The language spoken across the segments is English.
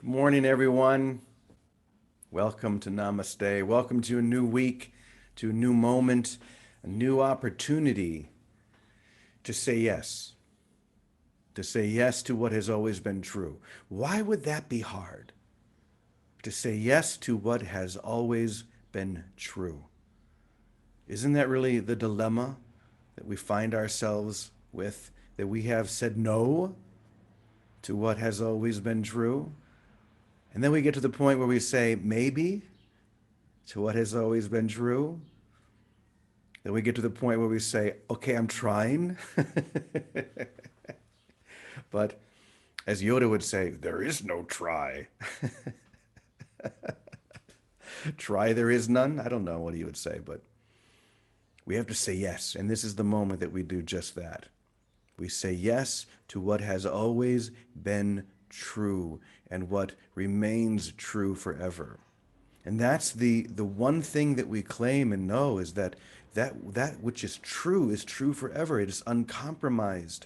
Good morning, everyone. Welcome to Namaste. Welcome to a new week, to a new moment, a new opportunity to say yes, to say yes to what has always been true. Why would that be hard? To say yes to what has always been true. Isn't that really the dilemma that we find ourselves with? That we have said no to what has always been true? And then we get to the point where we say maybe to what has always been true. Then we get to the point where we say, okay, I'm trying. But as Yoda would say, there is no try. Try there is none. I don't know what he would say, but we have to say yes. And this is the moment that we do just that. We say yes to what has always been true and what remains true forever. And that's the one thing that we claim and know is that which is true forever. It is uncompromised.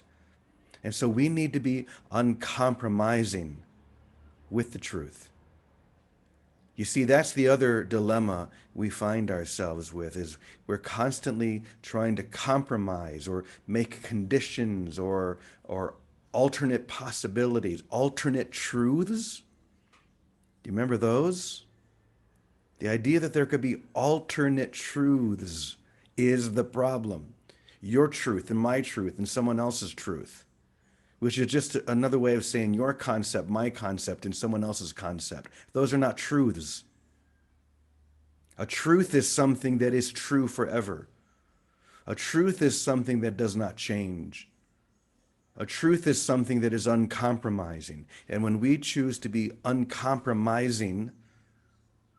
And so we need to be uncompromising with the truth. You see, that's the other dilemma we find ourselves with is we're constantly trying to compromise or make conditions or alternate possibilities, alternate truths. Do you remember those? The idea that there could be alternate truths is the problem. Your truth and my truth and someone else's truth, which is just another way of saying your concept, my concept, and someone else's concept. Those are not truths. A truth is something that is true forever. A truth is something that does not change. A truth is something that is uncompromising. And when we choose to be uncompromising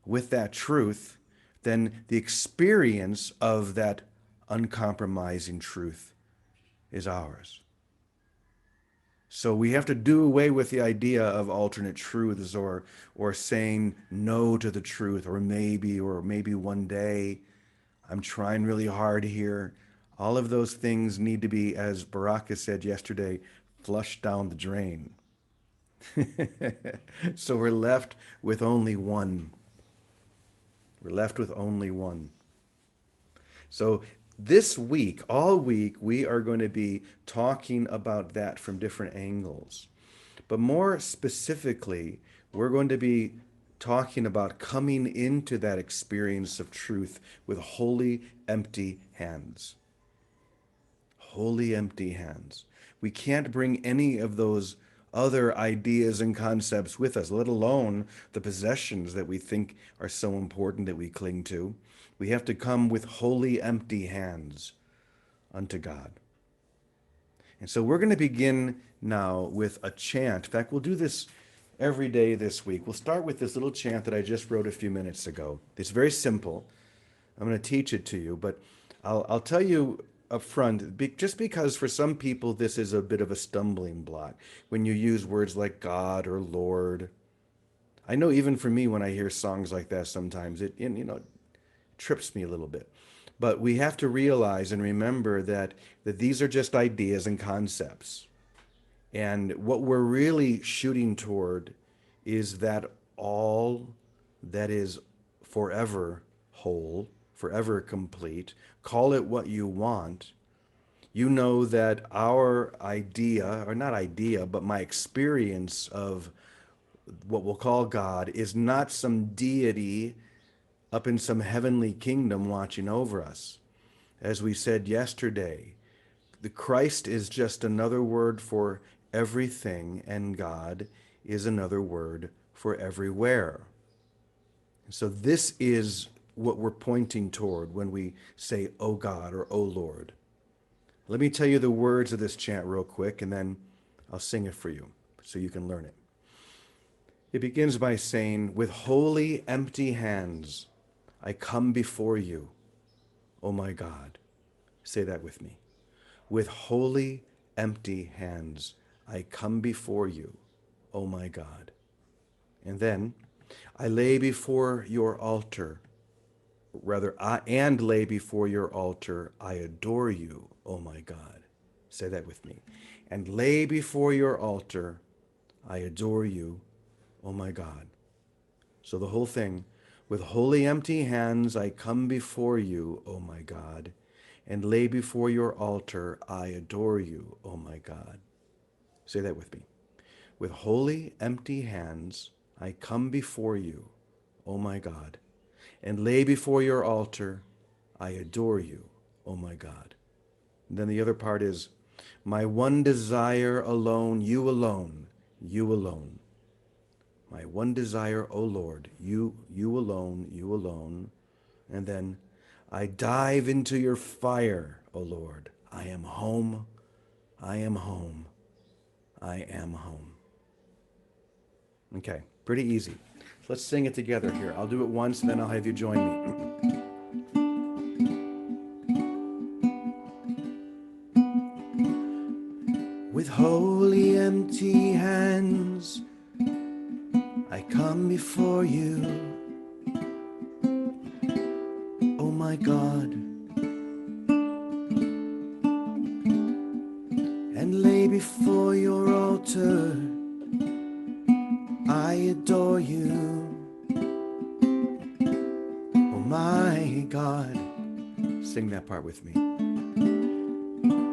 with that truth, then the experience of that uncompromising truth is ours. So we have to do away with the idea of alternate truths or saying no to the truth or maybe one day. I'm trying really hard here. All of those things need to be, as Baraka said yesterday, flushed down the drain. So we're left with only one. We're left with only one. So this week, all week, we are going to be talking about that from different angles. But more specifically, we're going to be talking about coming into that experience of truth with wholly empty hands. Wholly empty hands. We can't bring any of those other ideas and concepts with us, let alone the possessions that we think are so important that we cling to. We have to come with wholly empty hands unto God. And so we're going to begin now with a chant. In fact, we'll do this every day this week. We'll start with this little chant that I just wrote a few minutes ago. It's very simple. I'm going to teach it to you, but I'll tell you up front, just because for some people this is a bit of a stumbling block when you use words like God or Lord. I know even for me when I hear songs like that sometimes it trips me a little bit. But we have to realize and remember that these are just ideas and concepts. And what we're really shooting toward is that all that is forever whole, forever complete, call it what you want. You know that our idea, or not idea, but my experience of what we'll call God is not some deity up in some heavenly kingdom watching over us. As we said yesterday, the Christ is just another word for everything, and God is another word for everywhere. So this is what we're pointing toward when we say, "Oh God," or "Oh Lord." Let me tell you the words of this chant real quick, and then I'll sing it for you so you can learn it. It begins by saying, "With holy empty hands, I come before you, O my God." Say that with me. With holy empty hands, I come before you, O my God. And then, I lay before your altar, and lay before your altar, I adore you, O my God. Say that with me. And lay before your altar, I adore you, oh my God. So the whole thing, with holy empty hands I come before you, O my God, and lay before your altar I adore you, O my God. Say that with me. With holy empty hands I come before you, O my God, and lay before your altar I adore you, O my God. And then the other part is, my one desire alone, you alone, you alone. My one desire, O Lord, you alone, you alone. And then, I dive into your fire, O Lord. I am home, I am home, I am home. Okay, pretty easy. Let's sing it together here. I'll do it once, and then I'll have you join me. With holy empty hands, I come before you, oh my God, and lay before your altar. I adore you, oh my God. Sing that part with me.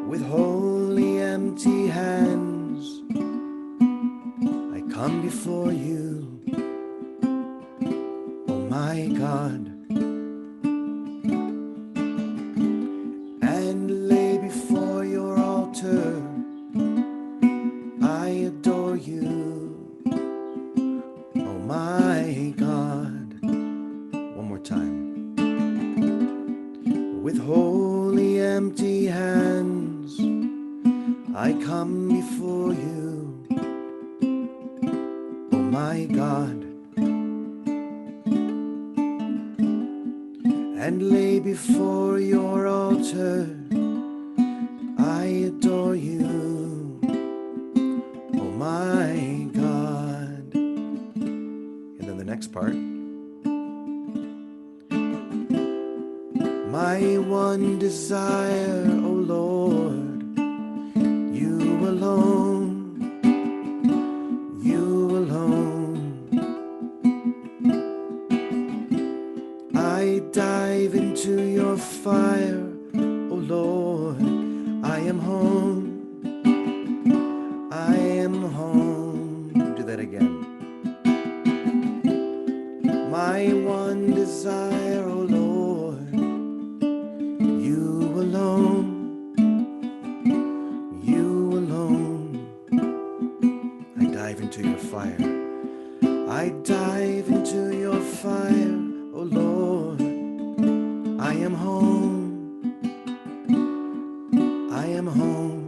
With holy empty hands, I come before you, oh my God, and lay before your altar. I adore you, oh my God. One more time. With holy empty hands, I come before you, oh my God, and lay before your altar. I adore you, oh my God. And then the next part. My one desire, O Lord, you alone, you alone. I dive into your fire, O Lord, I am home, I am home. Do that again. My one desire, O Lord, you alone, you alone. I dive into your fire. I dive into your fire, oh Lord. I am home, I am home,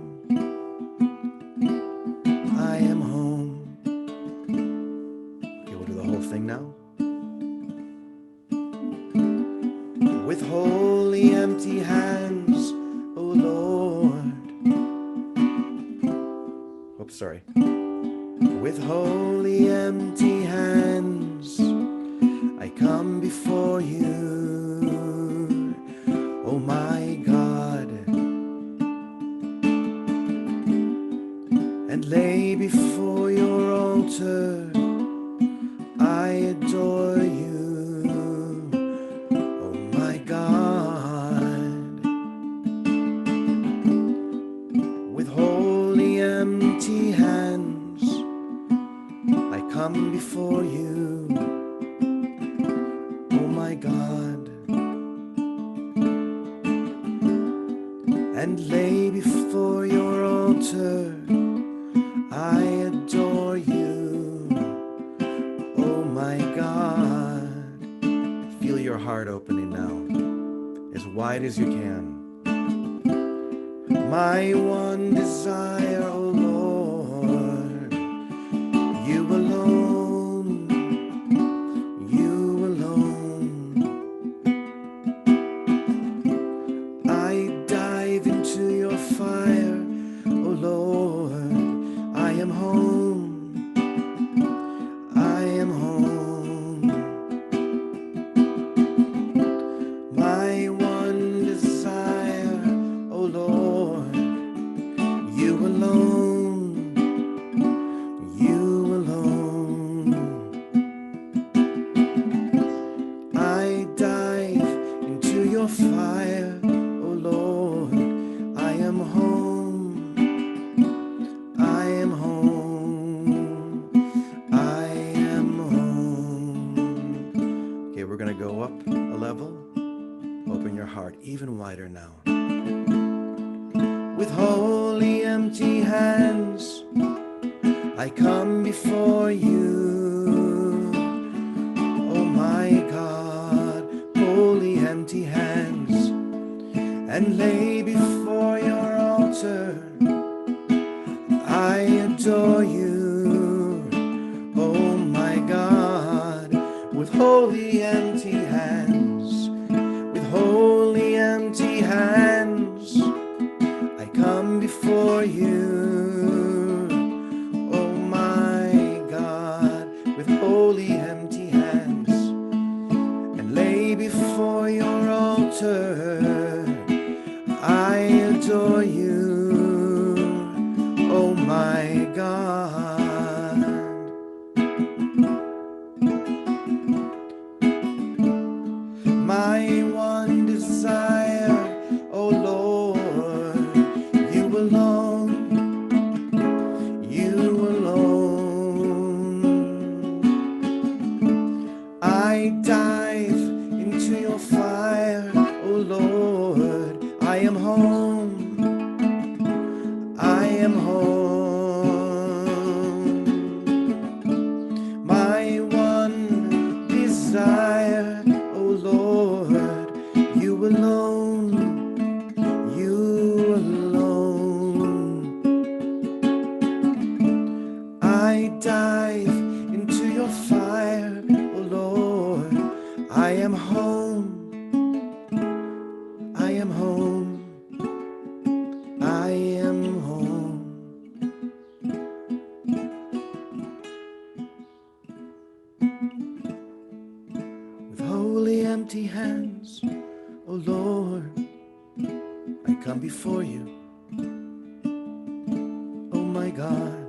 I am home. Okay, we'll do the whole thing now. With holy empty hands, O Lord. Oops, sorry. With holy empty hands, I come before you, oh my God, and lay before your altar. I adore you, oh my God. With holy empty hands, I come before you, oh my God, and lay before your altar. I adore you, oh my God. Feel your heart opening now, as wide as you can. My one desire, oh Lord, you alone, you alone. I dive into your fire, oh Lord. I am home, I am home. My one desire, oh Lord, you alone. even wider now. With holy empty hands, I come before you. Oh my God, holy empty hands, and lay before your altar. I adore you. Oh my God, with holy empty hands, with holy empty hands, I come before you. Oh my God, with holy empty hands, and lay before your altar. I adore you. Oh my God. My one desire, oh Lord, you alone, you alone. I dive into your fire, oh Lord, I am home, I am home. My one desire, oh Lord, you alone, you alone. I dive into your fire, oh Lord, I am home, I am home, I am home. With holy empty hands, oh Lord, I come before you. Oh my God,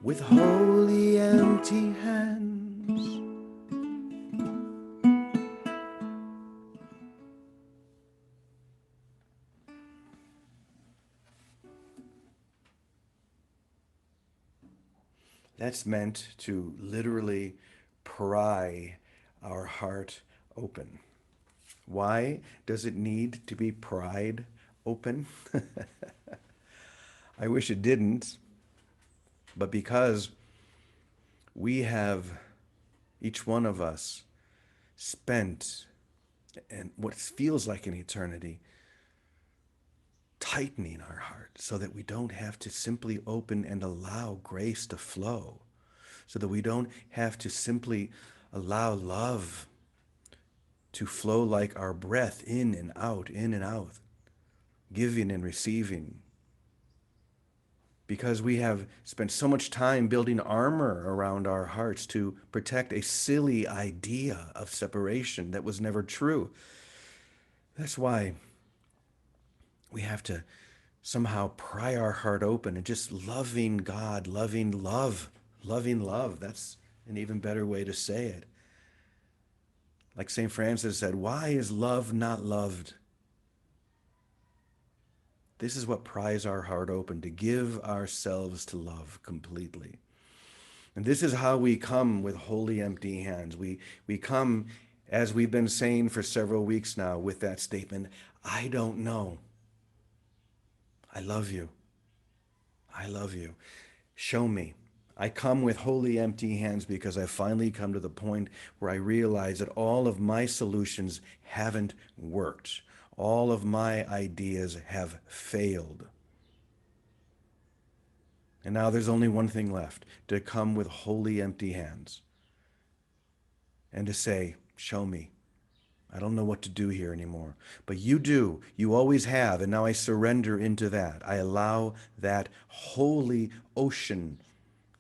with holy empty hands. That's meant to literally pry our heart open. Why does it need to be pried open? I wish it didn't, but because we have, each one of us, spent and what feels like an eternity tightening our heart so that we don't have to simply open and allow grace to flow, so that we don't have to simply allow love to flow like our breath, in and out, giving and receiving. Because we have spent so much time building armor around our hearts to protect a silly idea of separation that was never true. That's why we have to somehow pry our heart open and just loving God, loving love. That's an even better way to say it. Like St. Francis said, why is love not loved? This is what pries our heart open, to give ourselves to love completely. And this is how we come with holy empty hands. We come, as we've been saying for several weeks now, with that statement, I don't know. I love you. I love you. Show me. I come with holy empty hands because I finally come to the point where I realize that all of my solutions haven't worked. All of my ideas have failed. And now there's only one thing left, to come with holy empty hands and to say, show me. I don't know what to do here anymore. But you do. You always have. And now I surrender into that. I allow that holy ocean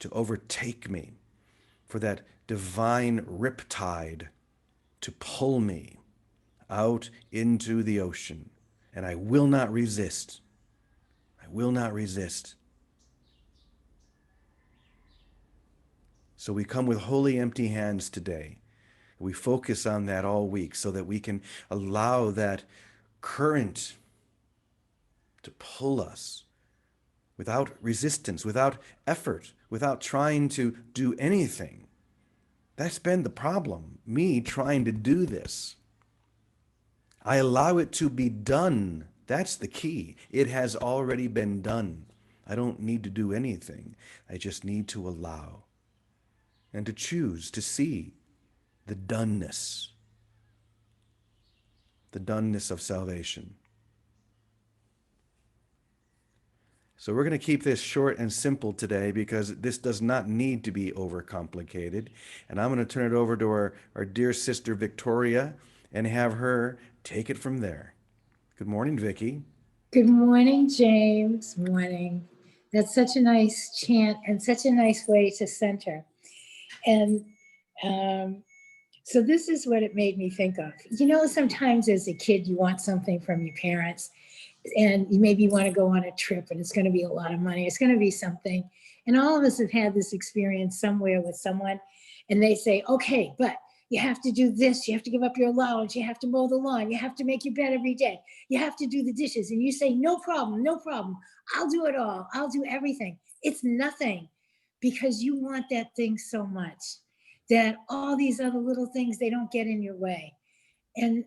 to overtake me, for that divine riptide to pull me out into the ocean. And I will not resist. I will not resist. So we come with holy empty hands today. We focus on that all week so that we can allow that current to pull us without resistance, without effort, without trying to do anything. That's been the problem. Me trying to do this. I allow it to be done. That's the key. It has already been done. I don't need to do anything. I just need to allow and to choose to see the doneness of salvation. So we're going to keep this short and simple today because this does not need to be overcomplicated. And I'm going to turn it over to our dear sister Victoria and have her take it from there. Good morning, Vicky. Good morning, James. Morning. That's such a nice chant and such a nice way to center. And um, so, this is what it made me think of. Sometimes as a kid, you want something from your parents, and you maybe want to go on a trip, and it's going to be a lot of money. It's going to be something. And all of us have had this experience somewhere with someone, and they say, okay, but you have to do this. You have to give up your allowance. You have to mow the lawn. You have to make your bed every day. You have to do the dishes. And you say, no problem, no problem. I'll do it all. I'll do everything. It's nothing because you want that thing so much that all these other little things, they don't get in your way. And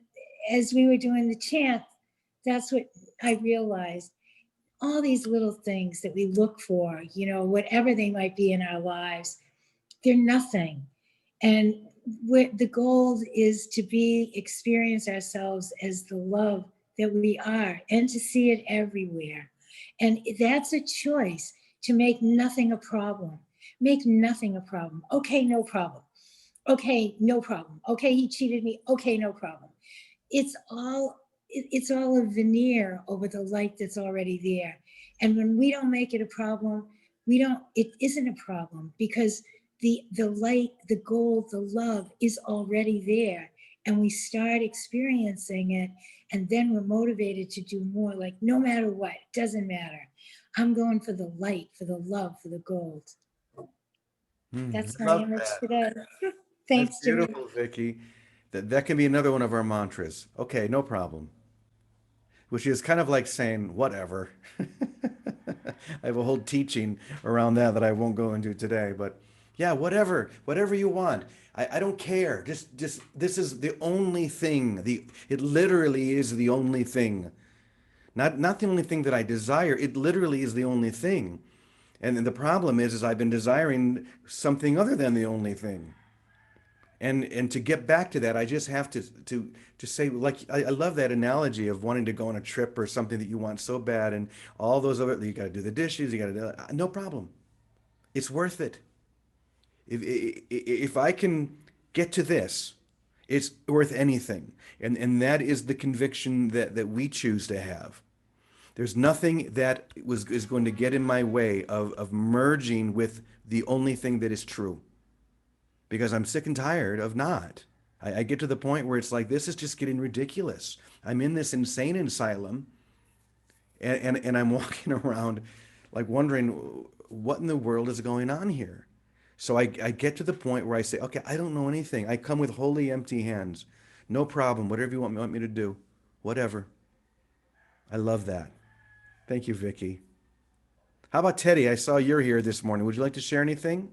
as we were doing the chant, that's what I realized. All these little things that we look for, whatever they might be in our lives, they're nothing. And the goal is to experience ourselves as the love that we are and to see it everywhere. And that's a choice to make nothing a problem. Make nothing a problem. Okay, no problem. Okay, no problem. Okay, he cheated me. Okay, no problem. It's all a veneer over the light that's already there. And when we don't make it a problem, it isn't a problem because the light, the gold, the love is already there. And we start experiencing it, and then we're motivated to do more. Like, no matter what, it doesn't matter. I'm going for the light, for the love, for the gold. That's I my love image that. today. That's Thanks, Jimmy. beautiful, Vicky. That can be another one of our mantras. Okay, no problem. Which is kind of like saying whatever. I have a whole teaching around that I won't go into today, but yeah, whatever you want. I don't care. Just this is the only thing. It literally is the only thing. Not the only thing that I desire. It literally is the only thing. And then the problem is I've been desiring something other than the only thing. And to get back to that, I just have to say, like, I love that analogy of wanting to go on a trip or something that you want so bad, and all those other, you got to do the dishes, you got to do, no problem. It's worth it. If I can get to this, it's worth anything. And that is the conviction that we choose to have. There's nothing that is going to get in my way of merging with the only thing that is true, because I'm sick and tired of not. I get to the point where it's like, this is just getting ridiculous. I'm in this insane asylum, and I'm walking around like wondering what in the world is going on here. So I get to the point where I say, okay, I don't know anything. I come with wholly empty hands. No problem. Whatever you want me to do, whatever. I love that. Thank you, Vicky. How about Teddy? I saw you're here this morning. Would you like to share anything?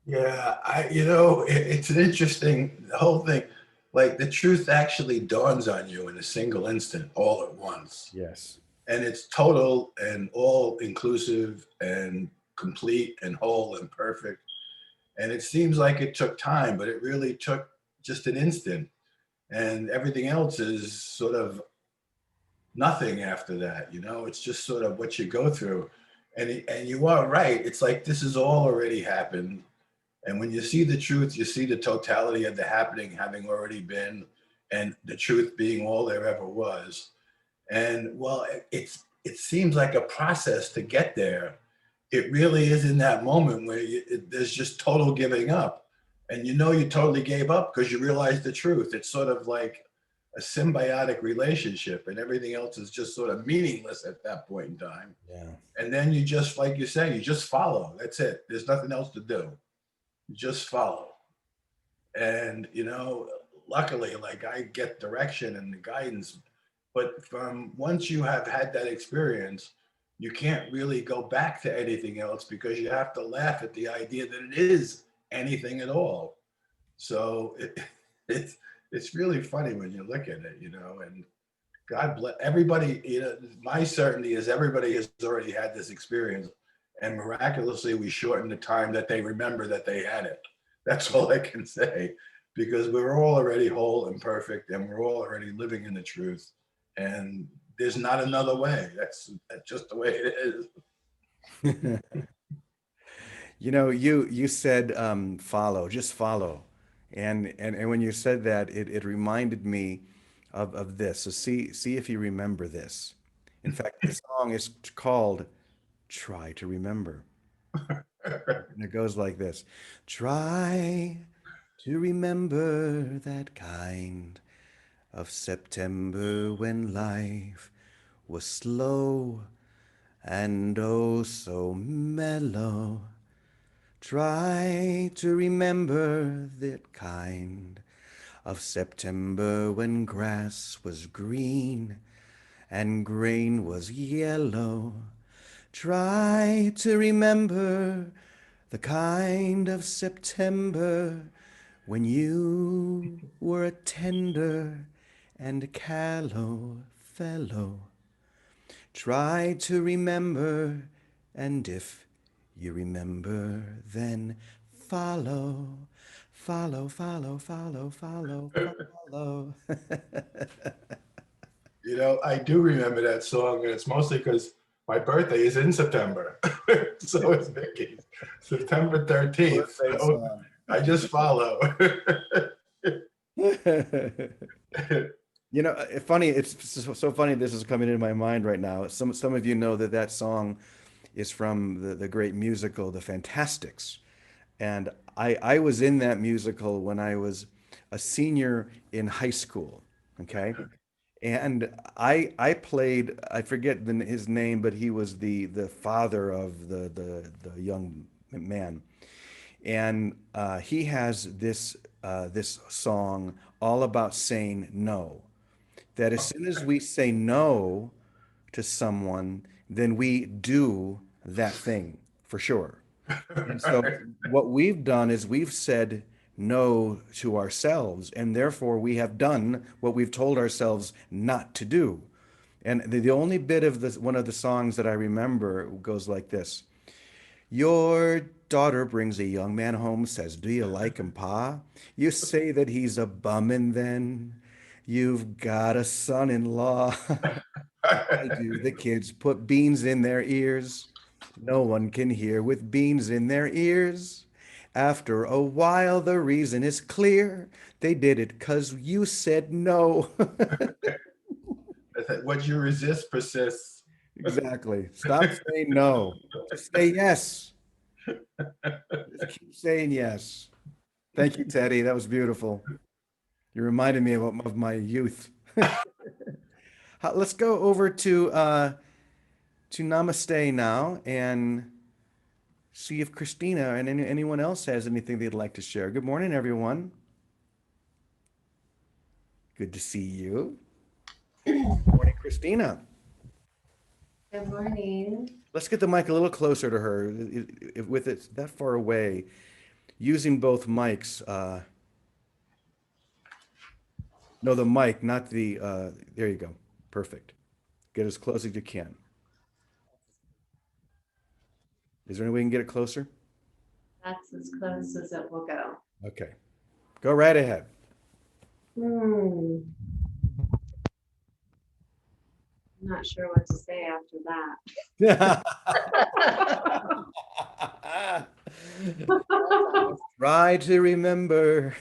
Yeah, it's an interesting the whole thing. Like the truth actually dawns on you in a single instant, all at once, Yes. and it's total and all inclusive and complete and whole and perfect. And it seems like it took time, but it really took just an instant, and everything else is sort of nothing after that. It's just sort of what you go through, and you are right. It's like this has all already happened. And when you see the truth, you see the totality of the happening having already been, and the truth being all there ever was. And well, it seems like a process to get there. It really is in that moment where there's just total giving up, and you totally gave up because you realize the truth. It's sort of like a symbiotic relationship, and everything else is just sort of meaningless at that point in time. Yeah. And then you just, like you say, you just follow. That's it. There's nothing else to do. Just follow. And luckily, like, I get direction and the guidance, but from once you have had that experience, you can't really go back to anything else because you have to laugh at the idea that it is anything at all. So it's it's really funny when you look at it, you know, and God bless everybody. You know, my certainty is everybody has already had this experience, and miraculously, we shorten the time that they remember that they had it. That's all I can say, because we're all already whole and perfect, and we're all already living in the truth. And there's not another way. That's just the way it is. You know, you said follow, just follow. And when you said that, it reminded me of this. So see if you remember this. In fact, the song is called Try to Remember. And it goes like this. Try to remember that kind of September when life was slow and oh so mellow. Try to remember that kind of September when grass was green and grain was yellow. Try to remember the kind of September when you were a tender and callow fellow. Try to remember, and if you remember, then follow, follow, follow, follow, follow, follow. You know, I do remember that song, and it's mostly because my birthday is in September. So it's Vicky's, September 13th. Birthday So song. I just follow. You know, funny. It's so funny. This is coming into my mind right now. Some of you know that that song is from the great musical, The Fantastics, and I was in that musical when I was a senior in high school. Okay, and I played, I forget his name, but he was the father of the young man, and he has this song all about saying no. That as soon as we say no to someone, then we do that thing for sure. And so what we've done is we've said no to ourselves, and therefore we have done what we've told ourselves not to do. And the only bit of this, one of the songs that I remember goes like this. Your daughter brings a young man home, says, "Do you like him, Pa?" You say that he's a bum, and then you've got a son-in-law. Why do the kids put beans in their ears? No one can hear with beans in their ears. After a while, the reason is clear. They did it 'cause you said no. What you resist persists. Exactly. Stop saying no. Just say yes. Just keep saying yes. Thank you, Teddy. That was beautiful. You reminded me of my youth. Let's go over to Namaste now and see if Christina and anyone else has anything they'd like to share. Good morning, everyone. Good to see you. Good morning, Christina. Good morning. Let's get the mic a little closer to her. With it that far away, using both mics. No, the mic, not the. There you go. Perfect. Get as close as you can. Is there any way we can get it closer? That's as close as it will go. Okay. Go right ahead. I'm not sure what to say after that. Try to remember.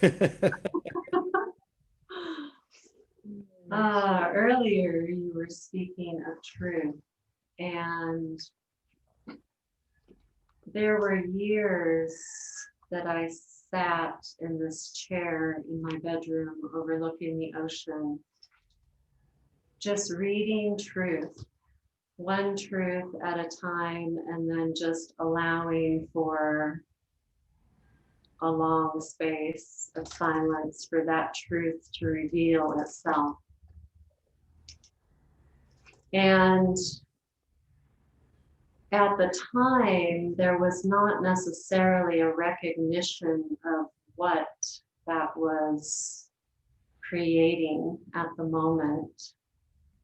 Earlier you were speaking of truth, and there were years that I sat in this chair in my bedroom overlooking the ocean, just reading truth, one truth at a time, and then just allowing for a long space of silence for that truth to reveal itself. And at the time, there was not necessarily a recognition of what that was creating at the moment.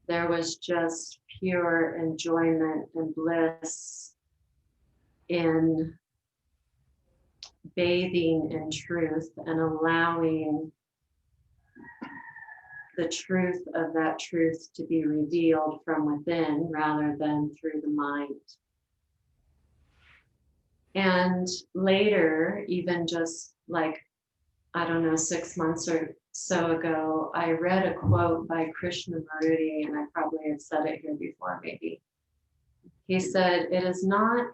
There was just pure enjoyment and bliss in bathing in truth and allowing the truth of that truth to be revealed from within rather than through the mind. And later, even just like, I don't know, 6 months or so ago, I read a quote by Krishnamurti, and I probably have said it here before, maybe. He said, it is not,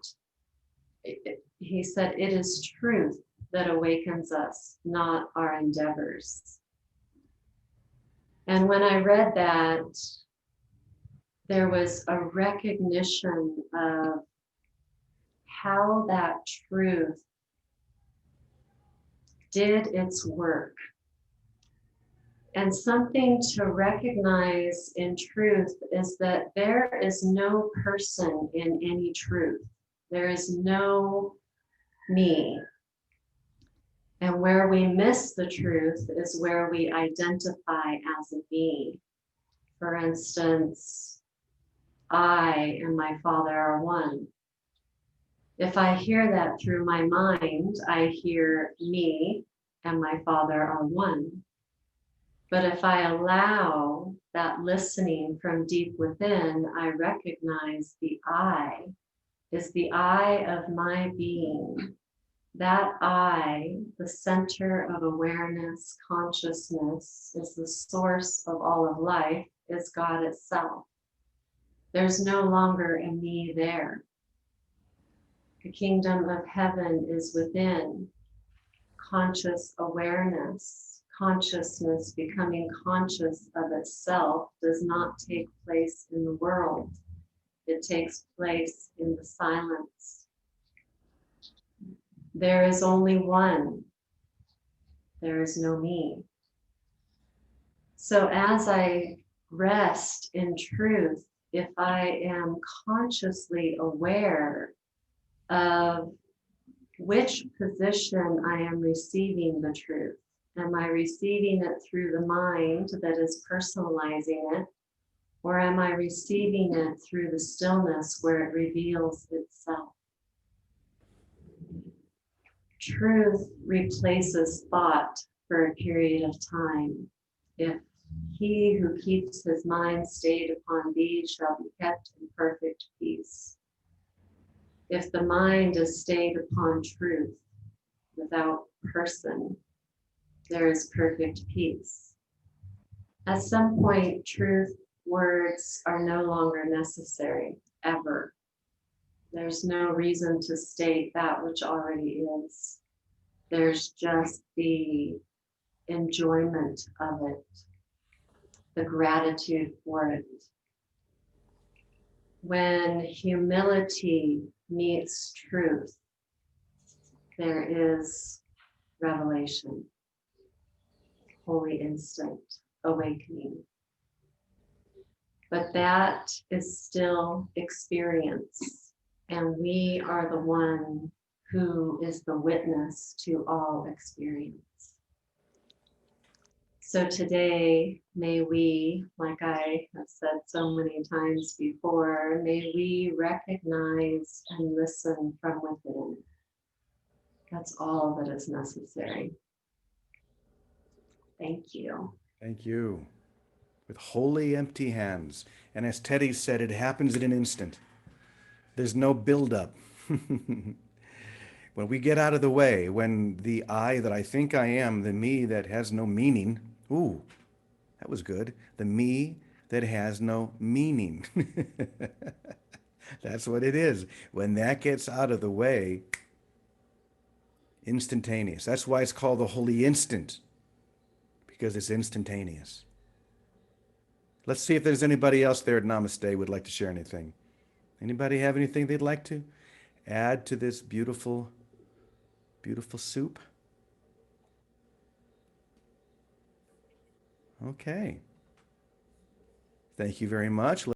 he said, it is truth that awakens us, not our endeavors. And when I read that, there was a recognition of how that truth did its work. And something to recognize in truth is that there is no person in any truth. There is no me. And where we miss the truth is where we identify as a me. For instance, I and my Father are one. If I hear that through my mind, I hear me and my Father are one. But if I allow that listening from deep within, I recognize the I is the I of my being. That I, the center of awareness, consciousness, is the source of all of life, is God itself. There's no longer a me there. The kingdom of heaven is within. Conscious awareness, consciousness becoming conscious of itself does not take place in the world. It takes place in the silence. There is only one. There is no me. So as I rest in truth, if I am consciously aware of which position I am receiving the truth, am I receiving it through the mind that is personalizing it, or am I receiving it through the stillness where it reveals itself? Truth replaces thought for a period of time. If he who keeps his mind stayed upon thee shall be kept in perfect peace. If the mind is stayed upon truth without person, there is perfect peace. At some point, truth words are no longer necessary, ever. There's no reason to state that which already is. There's just the enjoyment of it, the gratitude for it. When humility meets truth, there is revelation, holy instant, awakening. But that is still experience, and we are the one who is the witness to all experience. So today, may we, like I have said so many times before, may we recognize and listen from within. That's all that is necessary. Thank you. Thank you. With wholly empty hands. And as Teddy said, it happens in an instant. There's no buildup. When we get out of the way, when the I that I think I am, the me that has no meaning, ooh, that was good. The me that has no meaning. That's what it is. When that gets out of the way, instantaneous. That's why it's called the holy instant, because it's instantaneous. Let's see if there's anybody else there at Namaste would like to share anything. Anybody have anything they'd like to add to this beautiful, beautiful soup? Okay. Thank you very much.